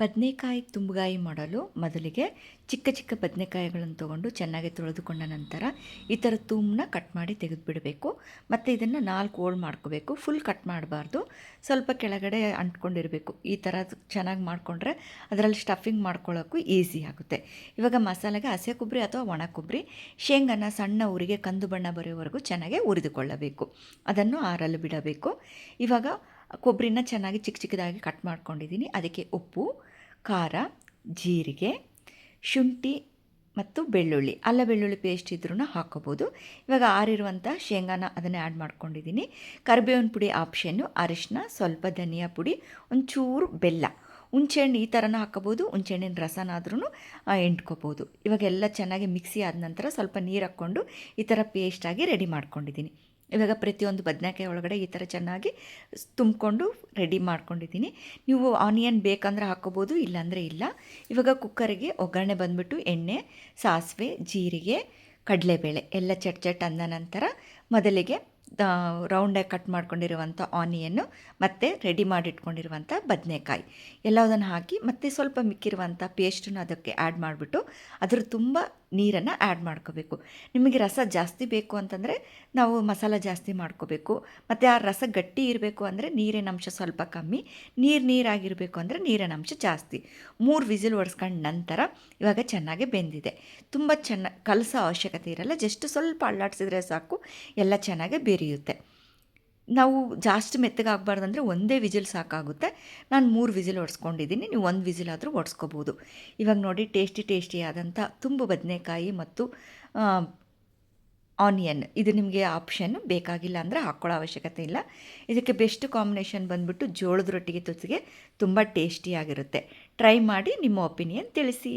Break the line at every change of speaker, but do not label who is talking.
ಬದನೆಕಾಯಿ ತುಂಬಗಾಯಿ ಮಾಡಲು ಮೊದಲಿಗೆ ಚಿಕ್ಕ ಚಿಕ್ಕ ಬದನೆಕಾಯಿಗಳನ್ನು ತೊಗೊಂಡು ಚೆನ್ನಾಗಿ ತೊಳೆದುಕೊಂಡ ನಂತರ ಈ ಥರ ತುಮ್ಮನ್ನ ಕಟ್ ಮಾಡಿ ತೆಗೆದುಬಿಡಬೇಕು. ಮತ್ತು ಇದನ್ನು 4 ಹೋಳು ಮಾಡ್ಕೋಬೇಕು. ಫುಲ್ ಕಟ್ ಮಾಡಬಾರ್ದು, ಸ್ವಲ್ಪ ಕೆಳಗಡೆ ಅಂಟ್ಕೊಂಡಿರಬೇಕು. ಈ ಥರ ಚೆನ್ನಾಗಿ ಮಾಡಿಕೊಂಡ್ರೆ ಅದರಲ್ಲಿ ಸ್ಟಫಿಂಗ್ ಮಾಡ್ಕೊಳ್ಳೋಕ್ಕೂ ಈಸಿ ಆಗುತ್ತೆ. ಇವಾಗ ಮಸಾಲೆಗೆ ಹಸಿ ಕೊಬ್ಬರಿ ಅಥವಾ ಒಣ ಕೊಬ್ಬರಿ, ಶೇಂಗಾನ ಸಣ್ಣ ಉರಿಗೆ ಕಂದು ಬಣ್ಣ ಬರೆಯುವವರೆಗೂ ಚೆನ್ನಾಗಿ ಹುರಿದುಕೊಳ್ಳಬೇಕು. ಅದನ್ನು ಆರಲು ಬಿಡಬೇಕು. ಇವಾಗ ಕೊಬ್ಬರಿನ ಚೆನ್ನಾಗಿ ಚಿಕ್ಕ ಚಿಕ್ಕದಾಗಿ ಕಟ್ ಮಾಡ್ಕೊಂಡಿದ್ದೀನಿ. ಅದಕ್ಕೆ ಉಪ್ಪು, ಖಾರ, ಜೀರಿಗೆ, ಶುಂಠಿ ಮತ್ತು ಬೆಳ್ಳುಳ್ಳಿ, ಅಲ್ಲ ಬೆಳ್ಳುಳ್ಳಿ ಪೇಸ್ಟ್ ಇದ್ರೂ ಹಾಕ್ಕೋಬೋದು. ಇವಾಗ ಆರಿರುವಂಥ ಶೇಂಗಾನ ಅದನ್ನು ಆ್ಯಡ್ ಮಾಡ್ಕೊಂಡಿದ್ದೀನಿ. ಕರಿಬೇವಿನ ಪುಡಿ ಆಪ್ಷನ್ನು, ಅರಿಶಿನ, ಸ್ವಲ್ಪ ಧನಿಯಾ ಪುಡಿ, ಒಂಚೂರು ಬೆಲ್ಲ, ಹುಣಸೆಹಣ್ಣು ಈ ಥರನೂ ಹಾಕ್ಕೋಬೋದು, ಹುಣಸೆಹಣ್ಣಿನ ರಸನಾದ್ರೂ ಎಂಟ್ಕೋಬೋದು. ಇವಾಗೆಲ್ಲ ಚೆನ್ನಾಗಿ ಮಿಕ್ಸಿ ಆದ ನಂತರ ಸ್ವಲ್ಪ ನೀರು ಹಾಕ್ಕೊಂಡು ಈ ಥರ ಪೇಸ್ಟಾಗಿ ರೆಡಿ ಮಾಡ್ಕೊಂಡಿದ್ದೀನಿ. ಇವಾಗ ಪ್ರತಿಯೊಂದು ಬದನೆಕಾಯಿ ಒಳಗಡೆ ಈ ಥರ ಚೆನ್ನಾಗಿ ತುಂಬಿಕೊಂಡು ರೆಡಿ ಮಾಡ್ಕೊಂಡಿದ್ದೀನಿ. ನೀವು ಆನಿಯನ್ ಬೇಕಂದ್ರೆ ಹಾಕ್ಕೋಬೋದು, ಇಲ್ಲಾಂದರೆ ಇಲ್ಲ. ಇವಾಗ ಕುಕ್ಕರಿಗೆ ಒಗ್ಗರಣೆ ಬಂದುಬಿಟ್ಟು ಎಣ್ಣೆ, ಸಾಸಿವೆ, ಜೀರಿಗೆ, ಕಡಲೆಬೇಳೆ ಎಲ್ಲ ಚಟ್ ಅಂದ ನಂತರ ಮೊದಲಿಗೆ ರೌಂಡಾಗಿ ಕಟ್ ಮಾಡ್ಕೊಂಡಿರುವಂಥ ಆನಿಯನ್ನು ಮತ್ತು ರೆಡಿ ಮಾಡಿಟ್ಕೊಂಡಿರುವಂಥ ಬದನೆಕಾಯಿ ಎಲ್ಲದನ್ನು ಹಾಕಿ ಮತ್ತು ಸ್ವಲ್ಪ ಮಿಕ್ಕಿರುವಂಥ ಪೇಸ್ಟನ್ನು ಅದಕ್ಕೆ ಆ್ಯಡ್ ಮಾಡಿಬಿಟ್ಟು ಅದರ ತುಂಬ ನೀರನ್ನು ಆ್ಯಡ್ ಮಾಡ್ಕೋಬೇಕು. ನಿಮಗೆ ರಸ ಜಾಸ್ತಿ ಬೇಕು ಅಂತಂದರೆ ನಾವು ಮಸಾಲ ಜಾಸ್ತಿ ಮಾಡ್ಕೋಬೇಕು. ಮತ್ತು ಆ ರಸ ಗಟ್ಟಿ ಇರಬೇಕು ಅಂದರೆ ನೀರಿನ ಅಂಶ ಸ್ವಲ್ಪ ಕಮ್ಮಿ, ನೀರಾಗಿರಬೇಕು ಅಂದರೆ ನೀರಿನ ಅಂಶ ಜಾಸ್ತಿ. 3 ವಿಸಿಲ್ ಹೊಡೆಸ್ಕೊಂಡು ನಂತರ ಇವಾಗ ಚೆನ್ನಾಗಿ ಬೆಂದಿದೆ. ತುಂಬ ಕಲಸೋ ಅವಶ್ಯಕತೆ ಇರಲ್ಲ, ಜಸ್ಟ್ ಸ್ವಲ್ಪ ಅಲ್ಲಾಡಿಸಿದ್ರೆ ಸಾಕು, ಎಲ್ಲ ಚೆನ್ನಾಗಿ ಬೇರಿಯುತ್ತೆ. ನಾವು ಜಾಸ್ತಿ ಮೆತ್ತಗಾಗಬಾರ್ದಂದ್ರೆ ಒಂದೇ ವಿಸಿಲ್ ಸಾಕಾಗುತ್ತೆ. ನಾನು 3 ವಿಸಿಲ್ ಹೊಡೆಸ್ಕೊಂಡಿದ್ದೀನಿ, ನೀವು 1 ವಿಸಿಲ್ ಆದರೂ ಹೊಡೆಸ್ಕೋಬೋದು. ಇವಾಗ ನೋಡಿ ಟೇಸ್ಟಿಯಾದಂಥ ತುಂಬ ಬದನೆಕಾಯಿ ಮತ್ತು ಆನಿಯನ್ ಇದು ನಿಮಗೆ ಆಪ್ಷನ್, ಬೇಕಾಗಿಲ್ಲ ಅಂದರೆ ಹಾಕ್ಕೊಳ್ಳೋ ಅವಶ್ಯಕತೆ ಇಲ್ಲ. ಇದಕ್ಕೆ ಬೆಸ್ಟ್ ಕಾಂಬಿನೇಷನ್ ಬಂದುಬಿಟ್ಟು ಜೋಳದ ರೊಟ್ಟಿಗೆ ಜೊತೆಗೆ ತುಂಬ ಟೇಸ್ಟಿಯಾಗಿರುತ್ತೆ. ಟ್ರೈ ಮಾಡಿ ನಿಮ್ಮ ಒಪಿನಿಯನ್ ತಿಳಿಸಿ.